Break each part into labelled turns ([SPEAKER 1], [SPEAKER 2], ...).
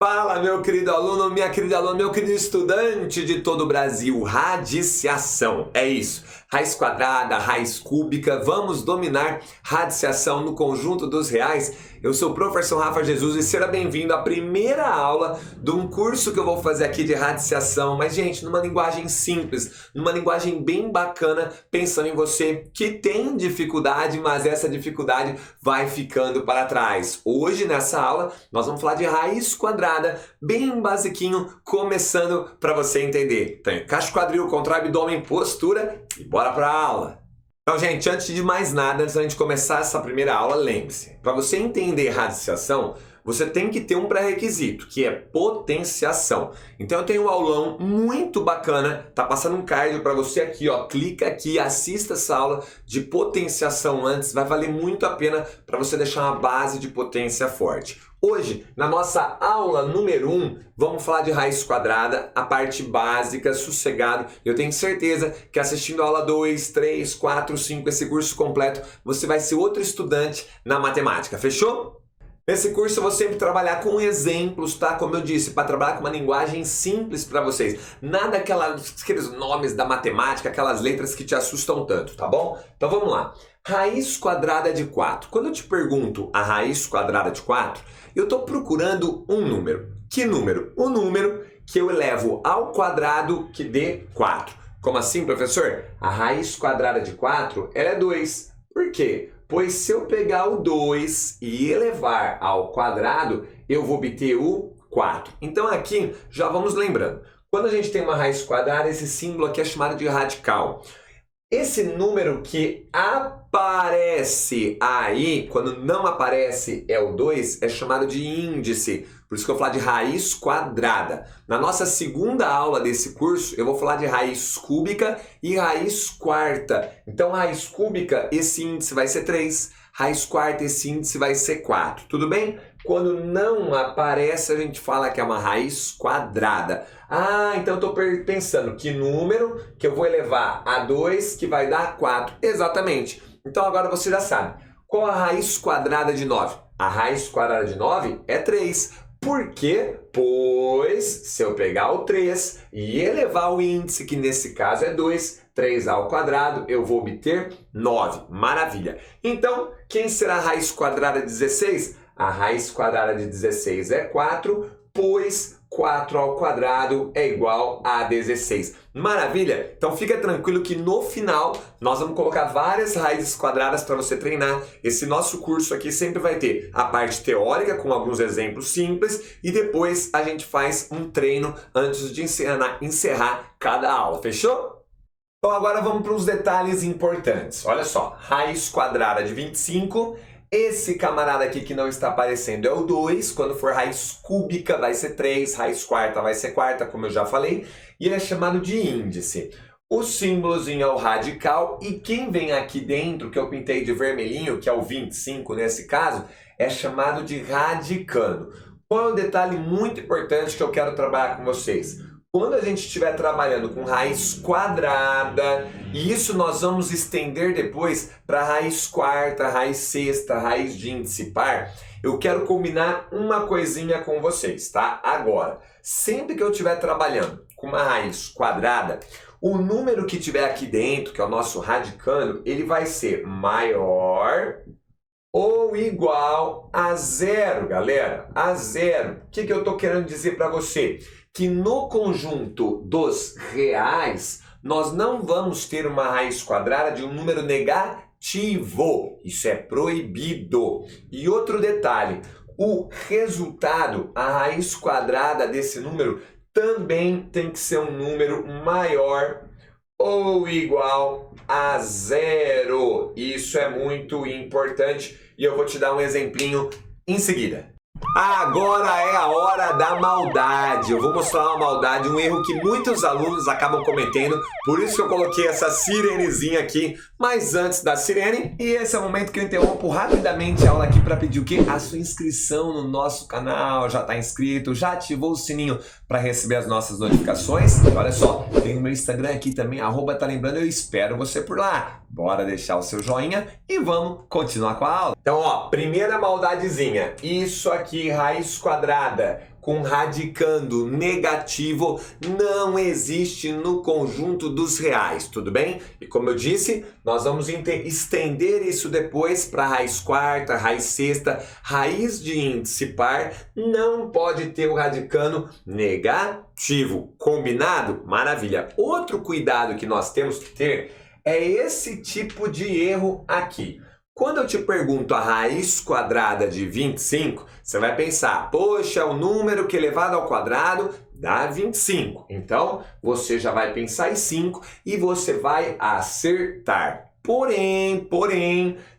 [SPEAKER 1] Fala, meu querido aluno, minha querida aluna, meu querido estudante de todo o Brasil. Radiciação, é isso. Raiz quadrada, raiz cúbica, vamos dominar radiciação no conjunto dos reais. Eu sou o professor Rafa Jesus e seja bem-vindo à primeira aula de um curso que eu vou fazer aqui de radiciação. Mas, gente, numa linguagem simples, numa linguagem bem bacana, pensando em você que tem dificuldade, mas essa dificuldade vai ficando para trás. Hoje, nessa aula, nós vamos falar de raiz quadrada, bem basiquinho, começando para você entender. Então, encaixa o quadril, contra o abdômen, postura e bora para a aula. Então, gente, antes de mais nada, antes da gente começar essa primeira aula, lembre-se, para você entender radiciação, você tem que ter um pré-requisito, que é potenciação. Então eu tenho um aulão muito bacana, tá passando um card para você aqui, ó, clica aqui, assista essa aula de potenciação antes, vai valer muito a pena para você deixar uma base de potência forte. Hoje, na nossa aula número 1, vamos falar de raiz quadrada, a parte básica, sossegado. Eu tenho certeza que assistindo a aula 2, 3, 4, 5, esse curso completo, você vai ser outro estudante na matemática, fechou? Nesse curso eu vou sempre trabalhar com exemplos, tá? Como eu disse, para trabalhar com uma linguagem simples para vocês. Nada aqueles nomes da matemática, aquelas letras que te assustam tanto, tá bom? Então vamos lá. Raiz quadrada de 4. Quando eu te pergunto a raiz quadrada de 4, eu estou procurando um número. Que número? O número que eu elevo ao quadrado que dê 4. Como assim, professor? A raiz quadrada de 4, ela é 2. Por quê? Pois se eu pegar o 2 e elevar ao quadrado, eu vou obter o 4. Então aqui, já vamos lembrando. Quando a gente tem uma raiz quadrada, esse símbolo aqui é chamado de radical. Esse número que aparece aí, quando não aparece é o 2, é chamado de índice. Por isso que eu vou falar de raiz quadrada. Na nossa segunda aula desse curso, eu vou falar de raiz cúbica e raiz quarta. Então, raiz cúbica, esse índice vai ser 3. Raiz quarta, esse índice vai ser 4. Tudo bem? Quando não aparece, a gente fala que é uma raiz quadrada. Ah, então eu estou pensando que número que eu vou elevar a 2 que vai dar 4. Exatamente. Então agora você já sabe. Qual a raiz quadrada de 9? A raiz quadrada de 9 é 3. Por quê? Pois se eu pegar o 3 e elevar o índice, que nesse caso é 2, 3 ao quadrado, eu vou obter 9. Maravilha! Então, quem será a raiz quadrada de 16? A raiz quadrada de 16 é 4, pois 4 ao quadrado é igual a 16. Maravilha? Então fica tranquilo que no final nós vamos colocar várias raízes quadradas para você treinar. Esse nosso curso aqui sempre vai ter a parte teórica com alguns exemplos simples e depois a gente faz um treino antes de encerrar cada aula. Fechou? Então agora vamos para os detalhes importantes. Olha só, raiz quadrada de 25. Esse camarada aqui que não está aparecendo é o 2, quando for raiz cúbica vai ser 3, raiz quarta vai ser quarta, como eu já falei, e ele é chamado de índice. O símbolozinho é o radical e quem vem aqui dentro, que eu pintei de vermelhinho, que é o 25 nesse caso, é chamado de radicando. Qual é o detalhe muito importante que eu quero trabalhar com vocês? Quando a gente estiver trabalhando com raiz quadrada, e isso nós vamos estender depois para raiz quarta, raiz sexta, raiz de índice par, eu quero combinar uma coisinha com vocês, tá? Agora, sempre que eu estiver trabalhando com uma raiz quadrada, o número que tiver aqui dentro, que é o nosso radicando, ele vai ser maior ou igual a 0, galera, a 0. O que eu estou querendo dizer para você? Que no conjunto dos reais, nós não vamos ter uma raiz quadrada de um número negativo. Isso é proibido. E outro detalhe, o resultado, a raiz quadrada desse número, também tem que ser um número maior ou igual a 0. Isso é muito importante e eu vou te dar um exemplinho em seguida. Agora é a hora da maldade. Eu vou mostrar uma maldade, um erro que muitos alunos acabam cometendo. Por isso que eu coloquei essa sirenezinha aqui. Mas antes da sirene, e esse é o momento que eu interrompo rapidamente a aula aqui para pedir o quê? A sua inscrição no nosso canal. Já está inscrito? Já ativou o sininho para receber as nossas notificações? E olha só, tem o meu Instagram aqui também, @talembrando. Eu espero você por lá. Bora deixar o seu joinha e vamos continuar com a aula. Então, ó, primeira maldadezinha. Isso aqui, raiz quadrada com radicando negativo não existe no conjunto dos reais, tudo bem? E como eu disse, nós vamos estender isso depois para raiz quarta, raiz sexta, raiz de índice par, não pode ter o radicando negativo, combinado? Maravilha! Outro cuidado que nós temos que ter é esse tipo de erro aqui. Quando eu te pergunto a raiz quadrada de 25, você vai pensar, poxa, o número que elevado ao quadrado dá 25. Então, você já vai pensar em 5 e você vai acertar. Porém,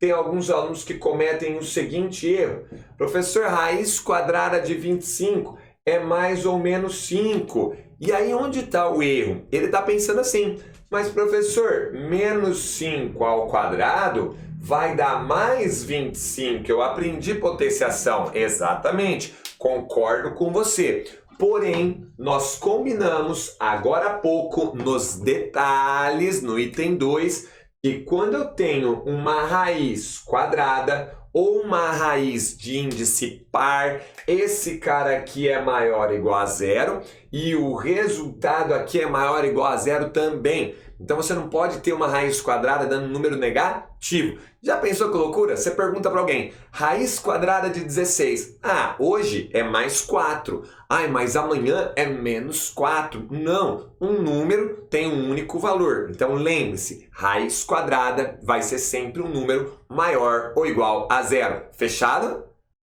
[SPEAKER 1] tem alguns alunos que cometem o seguinte erro. Professor, raiz quadrada de 25 é mais ou menos 5. E aí, onde está o erro? Ele está pensando assim, mas professor, menos 5 ao quadrado vai dar mais 25. Eu aprendi potenciação. Exatamente, concordo com você. Porém, nós combinamos agora há pouco, nos detalhes, no item 2, que quando eu tenho uma raiz quadrada ou uma raiz de índice par, esse cara aqui é maior ou igual a zero e o resultado aqui é maior ou igual a zero também. Então você não pode ter uma raiz quadrada dando um número negativo. Já pensou que loucura? Você pergunta para alguém, raiz quadrada de 16. Ah, hoje é mais 4. Ai, mas amanhã é menos 4. Não, um número tem um único valor. Então lembre-se, raiz quadrada vai ser sempre um número maior ou igual a zero. Fechado?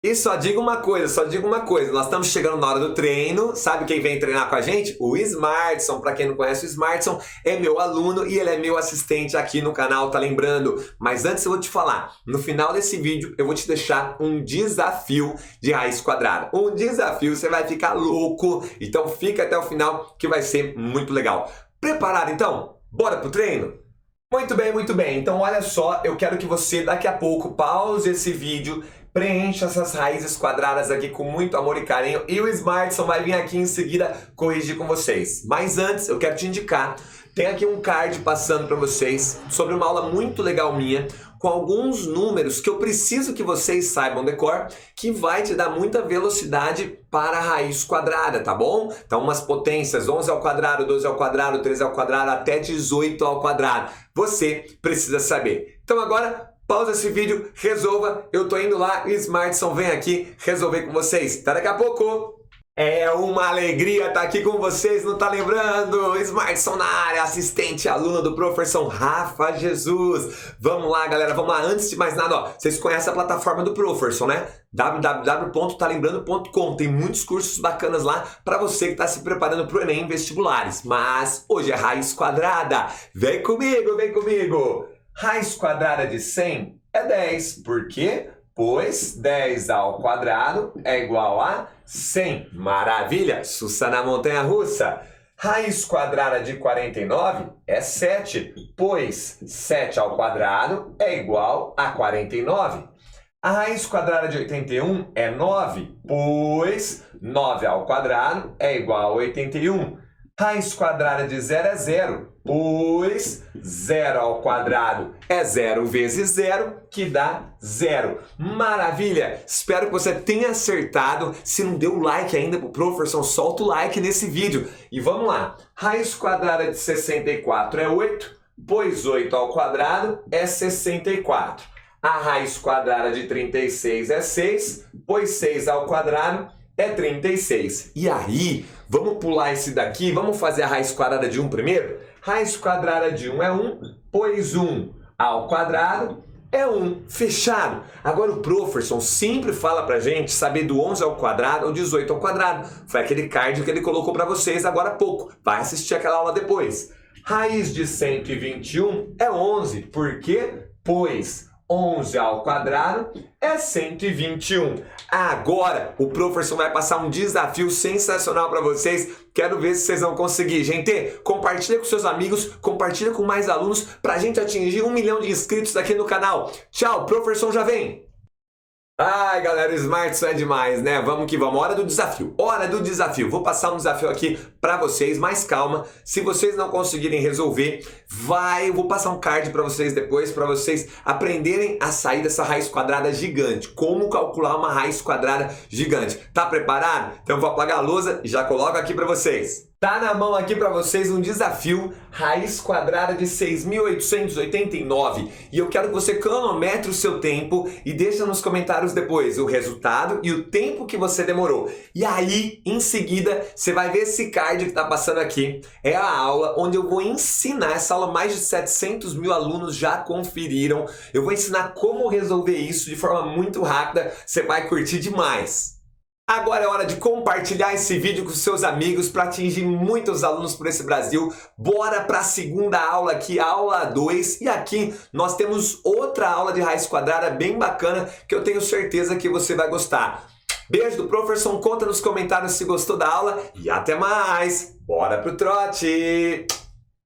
[SPEAKER 1] E só digo uma coisa, nós estamos chegando na hora do treino, sabe quem vem treinar com a gente? O Smartson, para quem não conhece o Smartson, é meu aluno e ele é meu assistente aqui no canal, tá lembrando? Mas antes eu vou te falar, no final desse vídeo eu vou te deixar um desafio de raiz quadrada. Um desafio, você vai ficar louco, então fica até o final que vai ser muito legal. Preparado então? Bora pro treino? Muito bem, então olha só, eu quero que você daqui a pouco pause esse vídeo, preencha essas raízes quadradas aqui com muito amor e carinho e o Smartson vai vir aqui em seguida corrigir com vocês. Mas antes, eu quero te indicar, tem aqui um card passando para vocês sobre uma aula muito legal minha, com alguns números que eu preciso que vocês saibam decor, que vai te dar muita velocidade para a raiz quadrada, tá bom? Então umas potências, 11 ao quadrado, 12 ao quadrado, 13 ao quadrado, até 18 ao quadrado. Você precisa saber. Então agora, pausa esse vídeo, resolva, eu tô indo lá, o Smartson vem aqui resolver com vocês. Até daqui a pouco! É uma alegria estar aqui com vocês, não tá lembrando? Smartson na área, assistente, aluno do professor Rafa Jesus. Vamos lá, galera, vamos lá. Antes de mais nada, ó, vocês conhecem a plataforma do professor, né? www.talembrando.com. Tem muitos cursos bacanas lá para você que está se preparando para o Enem vestibulares. Mas hoje é raiz quadrada. Vem comigo, vem comigo. Raiz quadrada de 100 é 10. Por quê? Pois 10 ao quadrado é igual a 100. Maravilha! Sussa na montanha-russa. Raiz quadrada de 49 é 7, pois 7 ao quadrado é igual a 49. A raiz quadrada de 81 é 9, pois 9 ao quadrado é igual a 81. Raiz quadrada de 0 é 0, pois 0 ao quadrado é 0 vezes 0, que dá 0. Maravilha! Espero que você tenha acertado. Se não deu like ainda pro professor, solta o like nesse vídeo. E vamos lá. Raiz quadrada de 64 é 8, pois 8 ao quadrado é 64. A raiz quadrada de 36 é 6, pois 6 ao quadrado é 36. E aí, vamos pular esse daqui, vamos fazer a raiz quadrada de 1 primeiro? Raiz quadrada de 1 é 1, pois 1 ao quadrado é 1. Fechado. Agora o professor sempre fala pra gente saber do 11 ao quadrado ou 18 ao quadrado. Foi aquele card que ele colocou pra vocês agora há pouco. Vai assistir aquela aula depois. Raiz de 121 é 11. Por quê? Pois 11 ao quadrado é 121. Agora o professor vai passar um desafio sensacional para vocês. Quero ver se vocês vão conseguir. Gente, compartilha com seus amigos, compartilha com mais alunos para a gente atingir 1 milhão de inscritos aqui no canal. Tchau, o professor já vem! Ai, galera, o Smart isso é demais, né? Vamos que vamos. Hora do desafio. Hora do desafio. Vou passar um desafio aqui pra vocês, mas calma. Se vocês não conseguirem resolver, eu vou passar um card pra vocês depois, pra vocês aprenderem a sair dessa raiz quadrada gigante. Como calcular uma raiz quadrada gigante. Tá preparado? Então eu vou apagar a lousa e já coloco aqui pra vocês. Tá na mão aqui para vocês um desafio, raiz quadrada de 6.889. E eu quero que você cronometre o seu tempo e deixa nos comentários depois o resultado e o tempo que você demorou. E aí, em seguida, você vai ver esse card que tá passando aqui. É a aula onde eu vou ensinar, essa aula mais de 700 mil alunos já conferiram. Eu vou ensinar como resolver isso de forma muito rápida, você vai curtir demais. Agora é hora de compartilhar esse vídeo com seus amigos para atingir muitos alunos por esse Brasil. Bora para a segunda aula aqui, aula 2. E aqui nós temos outra aula de raiz quadrada bem bacana que eu tenho certeza que você vai gostar. Beijo do Professor, conta nos comentários se gostou da aula e até mais. Bora pro trote!